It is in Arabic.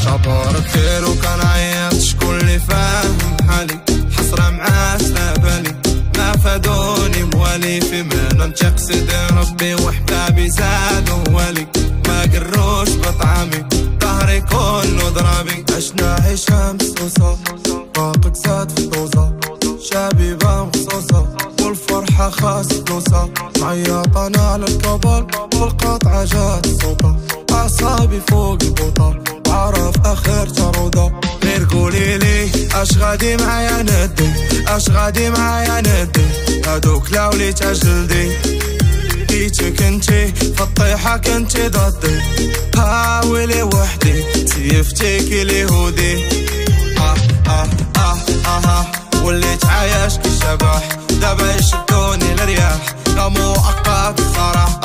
شطور كثير وكان عيط شكون اللي فاهم حالي حسرة معاه سلابالي ما فادوني موالي فيما ننطق سيدي ربي وحبابي زادوا والي ما قروش بطعامي ظهري كله ضرابي عشنا عيشة مسوسة باقك زاد في الدوزة شبيبة مخصوصة والفرحة خاص فلوسة معيط انا على الكبل والقطعة جات صوتة اعصابي فوق البوطة وعرف اخر جرودة غير قوليلي اش غادي معايا ندي اش غادي معايا ندي هادوك لاولي تجلدي ديتك انتي فالطيحة كنتي ضدي هاولي وحدي سيفتيك اليهودي وليت عايش كشبح دابا يشدوني الرياح لا مؤقت صراحة